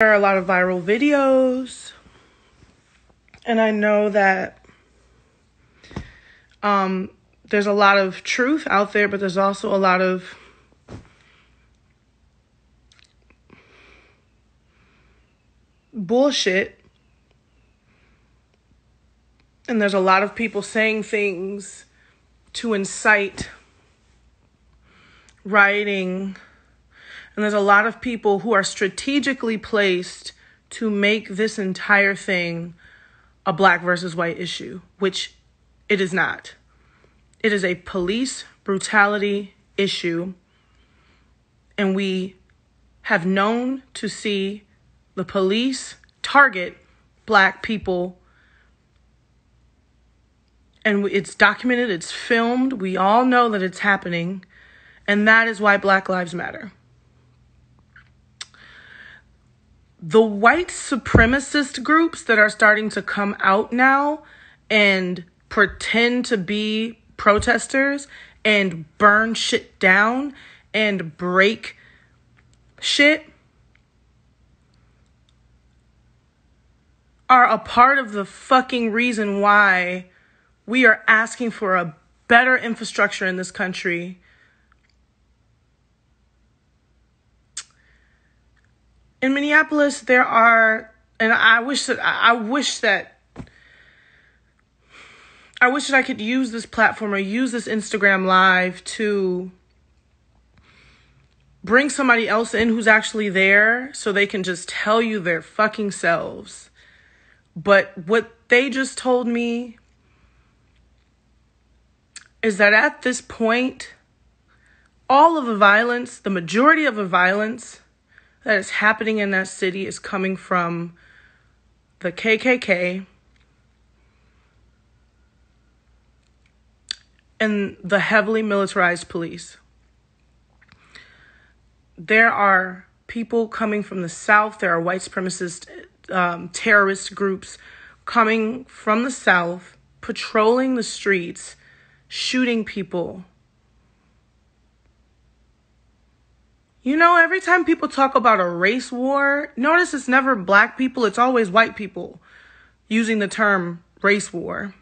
There are a lot of viral videos, and I know that there's a lot of truth out there, but there's also a lot of bullshit. And there's a lot of people saying things to incite rioting. And there's a lot of people who are strategically placed to make this entire thing a black versus white issue, which it is not. It is a police brutality issue. And we have known to see the police target black people. And it's documented, it's filmed. We all know that it's happening. And that is why Black Lives Matter. The white supremacist groups that are starting to come out now and pretend to be protesters and burn shit down and break shit are a part of the fucking reason why we are asking for a better infrastructure in this country. In Minneapolis, there are, and I wish that I could use this platform or use this Instagram Live to bring somebody else in who's actually there so they can just tell you their fucking selves. But what they just told me is that at this point, all of the violence, the majority of the violence that is happening in that city is coming from the KKK and the heavily militarized police. There are people coming from the South. There are white supremacist terrorist groups coming from the South, patrolling the streets, shooting people. You know, every time people talk about a race war, notice it's never black people, it's always white people using the term race war.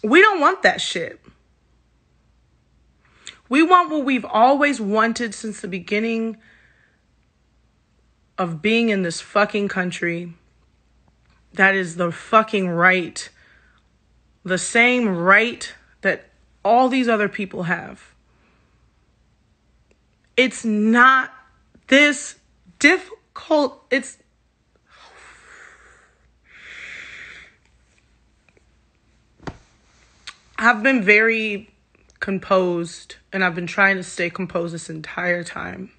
We don't want that shit. We want what we've always wanted since the beginning of being in this fucking country. That is the fucking right. The same right that all these other people have. It's not this difficult. I've been very composed, and I've been trying to stay composed this entire time.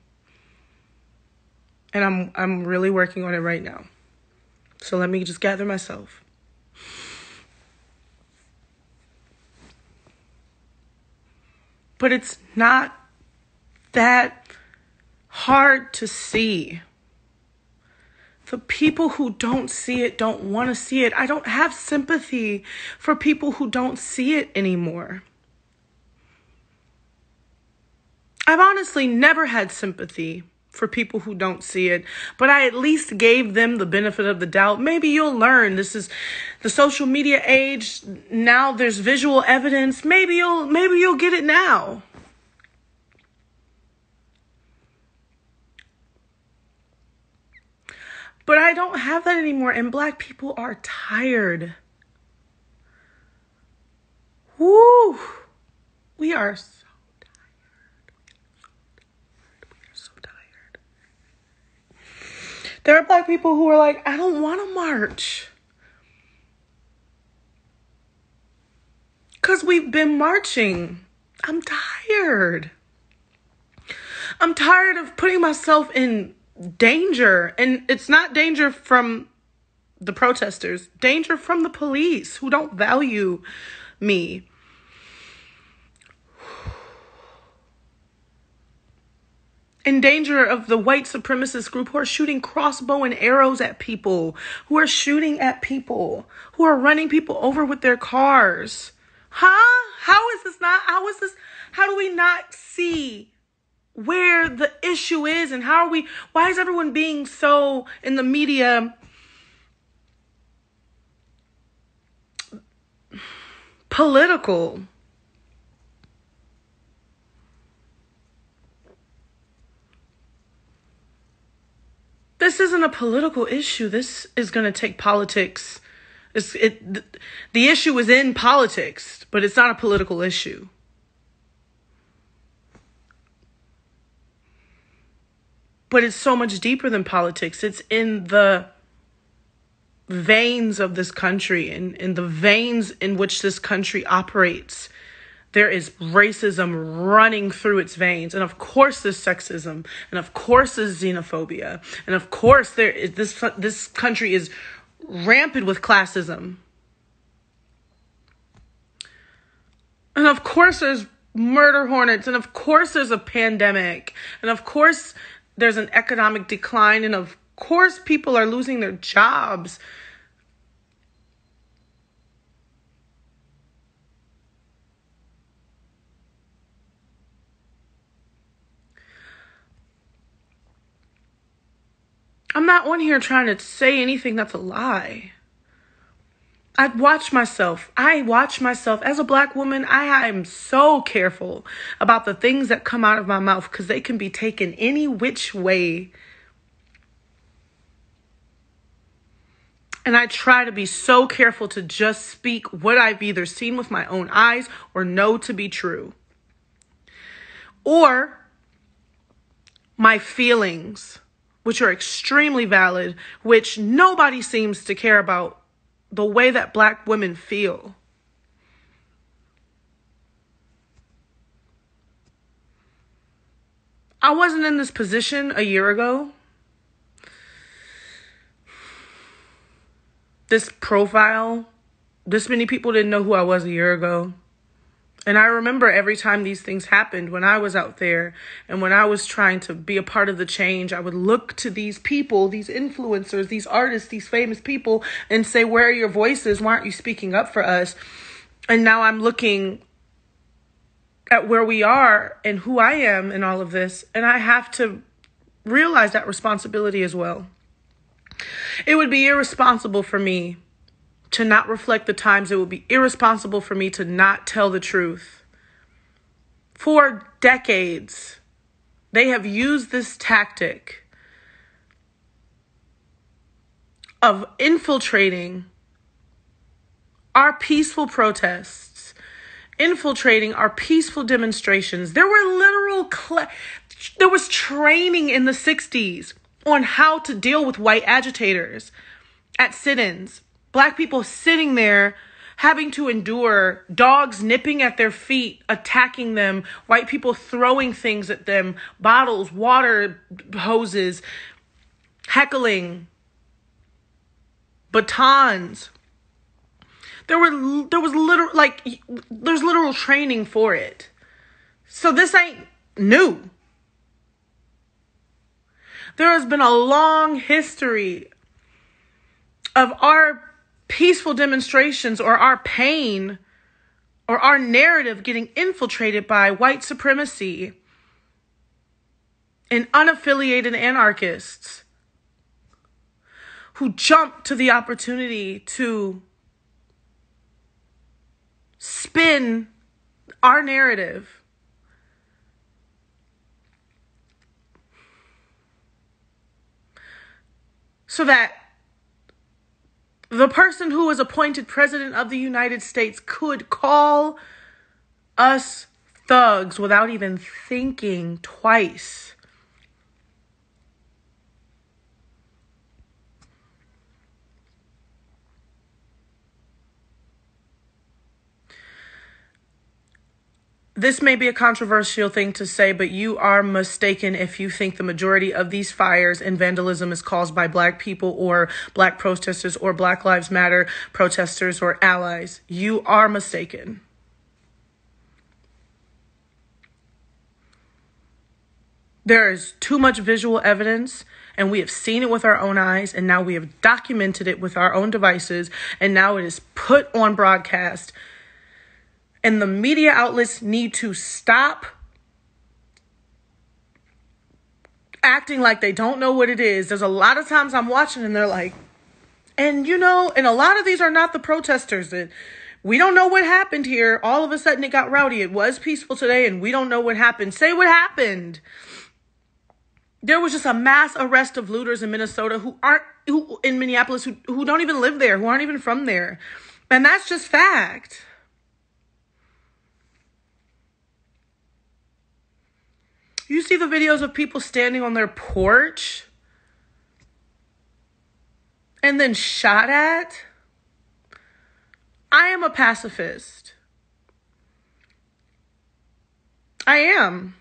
And I'm really working on it right now. So let me just gather myself. But it's not that hard to see. The people who don't see it don't want to see it. I don't have sympathy for people who don't see it anymore. I've honestly never had sympathy for people who don't see it, but I at least gave them the benefit of the doubt. Maybe you'll learn. This is the social media age. Now there's visual evidence. Maybe you'll get it now. But I don't have that anymore, and black people are tired. Woo! We are so tired. There are black people who are like, I don't want to march. Because we've been marching. I'm tired. I'm tired of putting myself in danger. And it's not danger from the protesters. Danger from the police who don't value me. In danger of the white supremacist group who are shooting crossbow and arrows at people, who are shooting at people, who are running people over with their cars. How do we not see where the issue is and why is everyone being so in the media political? This isn't a political issue. This is going to take politics. The issue is in politics, but it's not a political issue. But it's so much deeper than politics. It's in the veins of this country, in the veins in which this country operates. There is racism running through its veins. And of course there's sexism. And of course there's xenophobia. And of course this country is rampant with classism. And of course there's murder hornets. And of course there's a pandemic. And of course there's an economic decline. And of course people are losing their jobs. I'm not on here trying to say anything that's a lie. I watch myself as a Black woman. I am so careful about the things that come out of my mouth because they can be taken any which way. And I try to be so careful to just speak what I've either seen with my own eyes or know to be true. Or my feelings, which are extremely valid, which nobody seems to care about the way that Black women feel. I wasn't in this position a year ago. This profile, this many people didn't know who I was a year ago. And I remember every time these things happened, when I was out there and when I was trying to be a part of the change, I would look to these people, these influencers, these artists, these famous people and say, where are your voices? Why aren't you speaking up for us? And now I'm looking at where we are and who I am in all of this. And I have to realize that responsibility as well. It would be irresponsible for me to not reflect the times. It would be irresponsible for me to not tell the truth. For decades, they have used this tactic of infiltrating our peaceful protests, infiltrating our peaceful demonstrations. There was training in the 60s on how to deal with white agitators at sit-ins. Black people sitting there having to endure dogs nipping at their feet, attacking them, white people throwing things at them, bottles, water hoses, heckling, batons. There's literal training for it. So this ain't new. There has been a long history of our peaceful demonstrations or our pain or our narrative getting infiltrated by white supremacy and unaffiliated anarchists who jump to the opportunity to spin our narrative. So that the person who was appointed president of the United States could call us thugs without even thinking twice. This may be a controversial thing to say, but you are mistaken if you think the majority of these fires and vandalism is caused by Black people or Black protesters or Black Lives Matter protesters or allies. You are mistaken. There is too much visual evidence, and we have seen it with our own eyes, and now we have documented it with our own devices, and now it is put on broadcast. And the media outlets need to stop acting like they don't know what it is. There's a lot of times I'm watching and they're like, and you know, and a lot of these are not the protesters that we don't know what happened here. All of a sudden it got rowdy. It was peaceful today and we don't know what happened. Say what happened. There was just a mass arrest of looters in Minnesota who in Minneapolis who don't even live there, who aren't even from there. And that's just fact. You see the videos of people standing on their porch and then shot at? I am a pacifist. I am.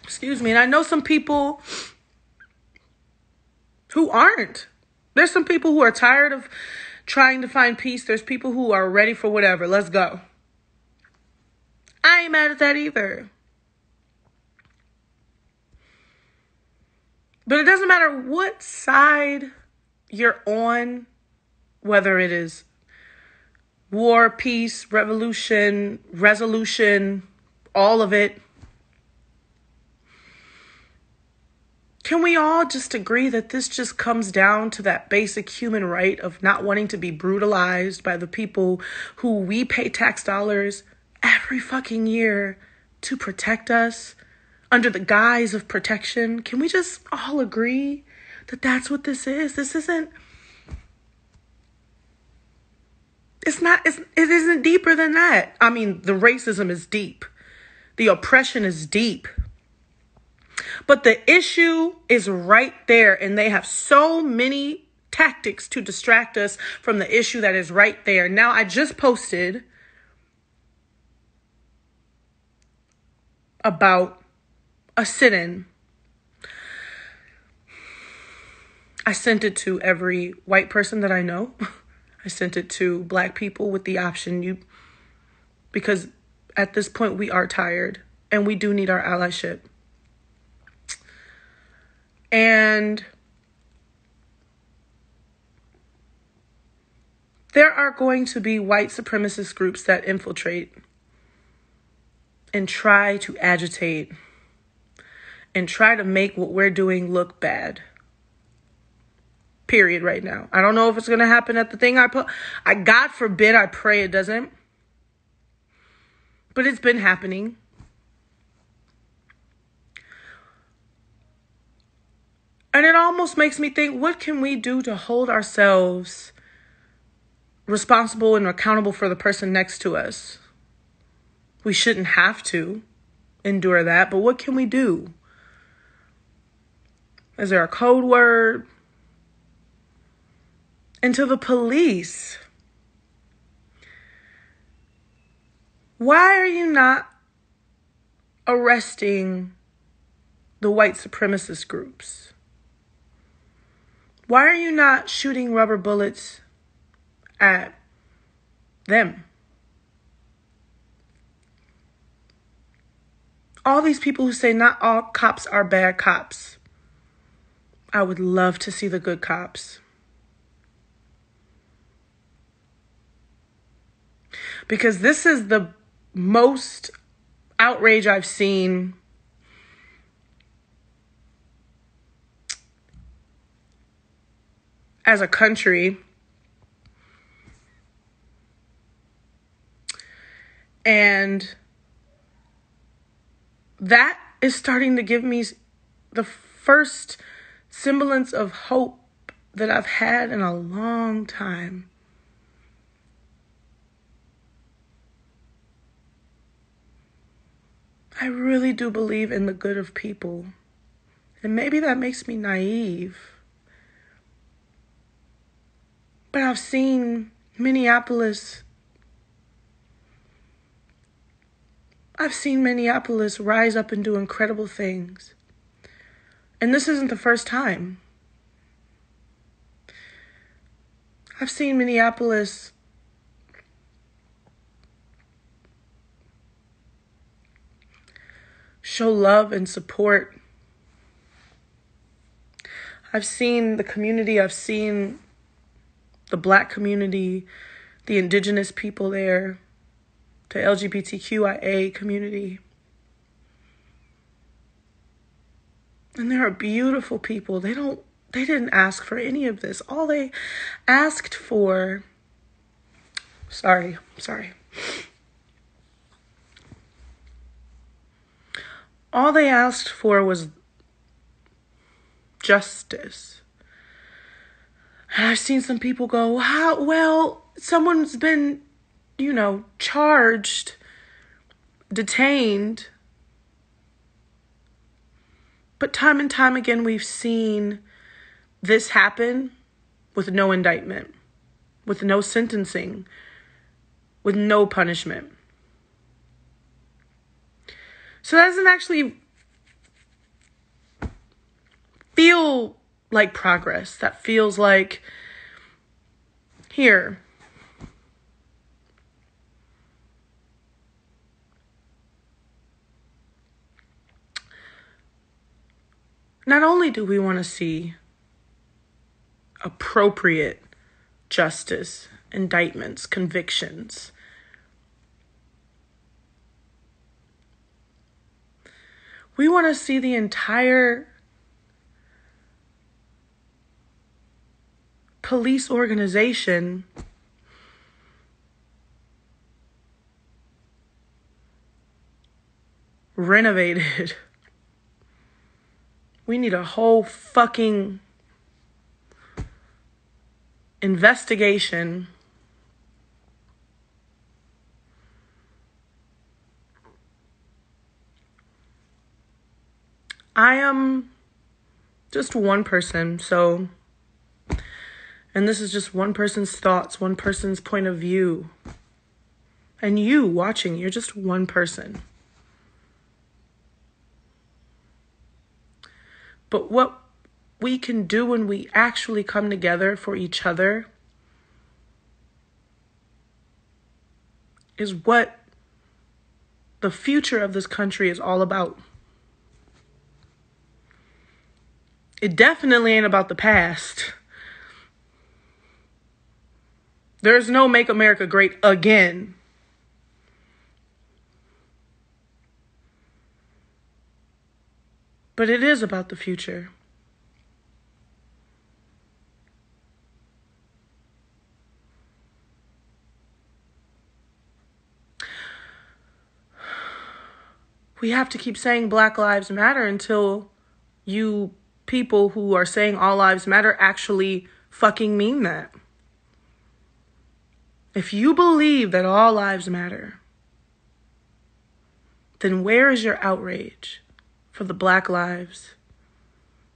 Excuse me. And I know some people who aren't. There's some people who are tired of trying to find peace. There's people who are ready for whatever. Let's go. I ain't mad at that either. But it doesn't matter what side you're on, whether it is war, peace, revolution, resolution, all of it. Can we all just agree that this just comes down to that basic human right of not wanting to be brutalized by the people who we pay tax dollars every fucking year to protect us under the guise of protection? Can we just all agree that that's what this is? This isn't, it isn't deeper than that. I mean, the racism is deep. The oppression is deep. But the issue is right there, and they have so many tactics to distract us from the issue that is right there. Now, I just posted about a sit-in. I sent it to every white person that I know. I sent it to black people with the option, because at this point we are tired and we do need our allyship. And there are going to be white supremacist groups that infiltrate and try to agitate and try to make what we're doing look bad. Period, right now. I don't know if it's going to happen at the thing God forbid, I pray it doesn't. But it's been happening. And it almost makes me think, what can we do to hold ourselves responsible and accountable for the person next to us? We shouldn't have to endure that, but what can we do? Is there a code word? And to the police, why are you not arresting the white supremacist groups? Why are you not shooting rubber bullets at them? All these people who say not all cops are bad cops. I would love to see the good cops. Because this is the most outrage I've seen as a country. And that is starting to give me the first semblance of hope that I've had in a long time. I really do believe in the good of people. And maybe that makes me naive. But I've seen Minneapolis rise up and do incredible things. And this isn't the first time. I've seen Minneapolis show love and support. I've seen the community, I've seen the Black community, the indigenous people there, the LGBTQIA community. And there are beautiful people. They didn't ask for any of this. All they asked for, sorry. All they asked for was justice. And I've seen some people go, well, someone's been, charged, detained. But time and time again, we've seen this happen with no indictment, with no sentencing, with no punishment. So that doesn't actually feel like progress. That feels like, here, not only do we want to see appropriate justice, indictments, convictions, we want to see the entire police organization renovated. We need a whole fucking investigation. I am just one person, and this is just one person's thoughts, one person's point of view. And you watching, you're just one person. But what we can do when we actually come together for each other is what the future of this country is all about. It definitely ain't about the past. There's no Make America Great Again. But it is about the future. We have to keep saying Black Lives Matter until you people who are saying all lives matter actually fucking mean that. If you believe that all lives matter, then where is your outrage for the Black lives,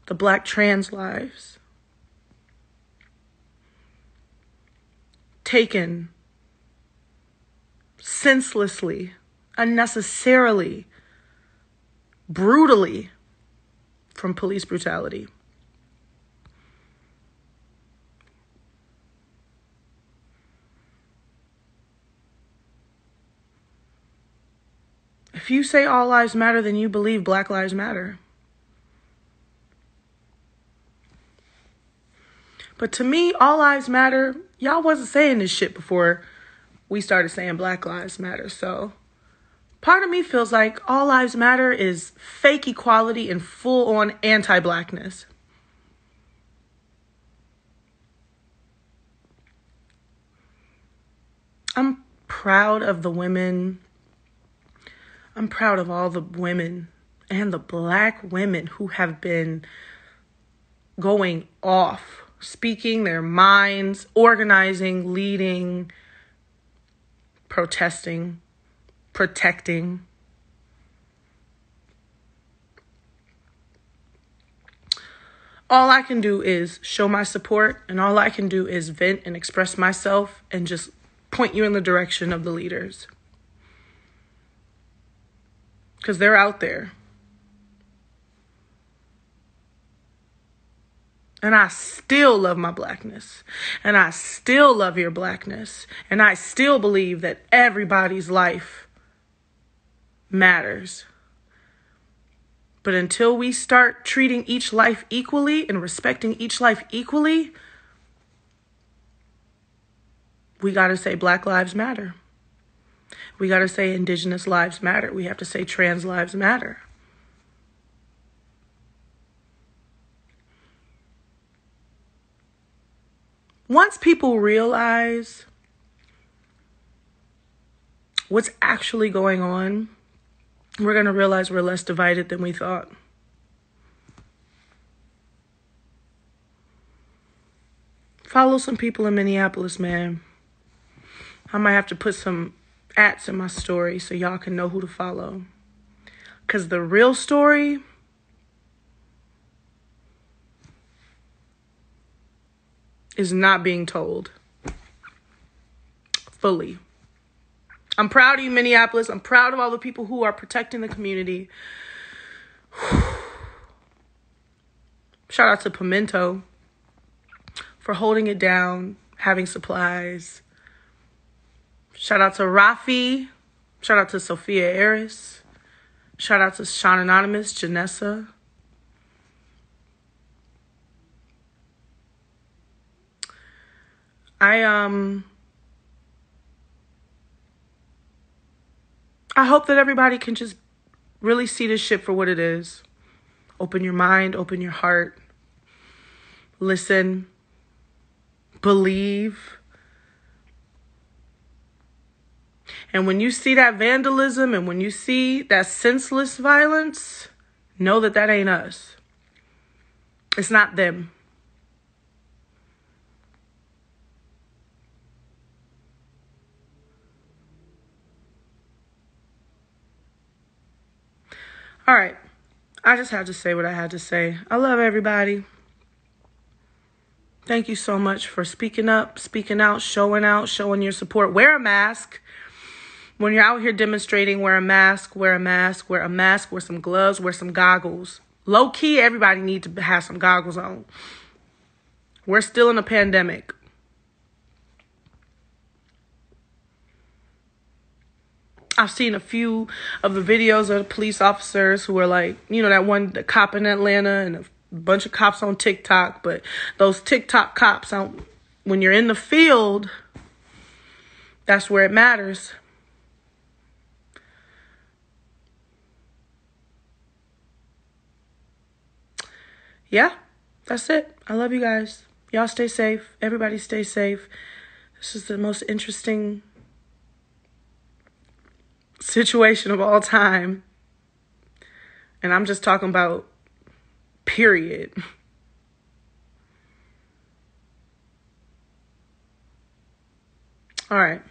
the Black trans lives, taken senselessly, unnecessarily, brutally from police brutality? If you say all lives matter, then you believe Black lives matter. But to me, all lives matter. Y'all wasn't saying this shit before we started saying Black lives matter. So part of me feels like all lives matter is fake equality and full-on anti-Blackness. I'm proud of the women. I'm proud of all the women and the Black women who have been going off, speaking their minds, organizing, leading, protesting, protecting. All I can do is show my support, and all I can do is vent and express myself and just point you in the direction of the leaders. Because they're out there. And I still love my Blackness. And I still love your Blackness. And I still believe that everybody's life matters. But until we start treating each life equally and respecting each life equally, we got to say Black lives matter. We got to say Indigenous lives matter. We have to say trans lives matter. Once people realize what's actually going on, we're going to realize we're less divided than we thought. Follow some people in Minneapolis, man. I might have to put some @ in my story so y'all can know who to follow. Because the real story is not being told fully. I'm proud of you, Minneapolis. I'm proud of all the people who are protecting the community. Shout out to Pimento for holding it down, having supplies. Shout out to Rafi. Shout out to Sophia Eris. Shout out to Sean Anonymous, Janessa. I hope that everybody can just really see this shit for what it is. Open your mind, open your heart. Listen. Believe. And when you see that vandalism and when you see that senseless violence, know that that ain't us. It's not them. All right. I just had to say what I had to say. I love everybody. Thank you so much for speaking up, speaking out, showing your support. Wear a mask. When you're out here demonstrating, wear a mask, wear some gloves, wear some goggles. Low key, everybody needs to have some goggles on. We're still in a pandemic. I've seen a few of the videos of the police officers who are like, the cop in Atlanta and a bunch of cops on TikTok. But those TikTok cops, when you're in the field, that's where it matters. Yeah, that's it. I love you guys. Y'all stay safe. Everybody stay safe. This is the most interesting situation of all time. And I'm just talking about period. All right.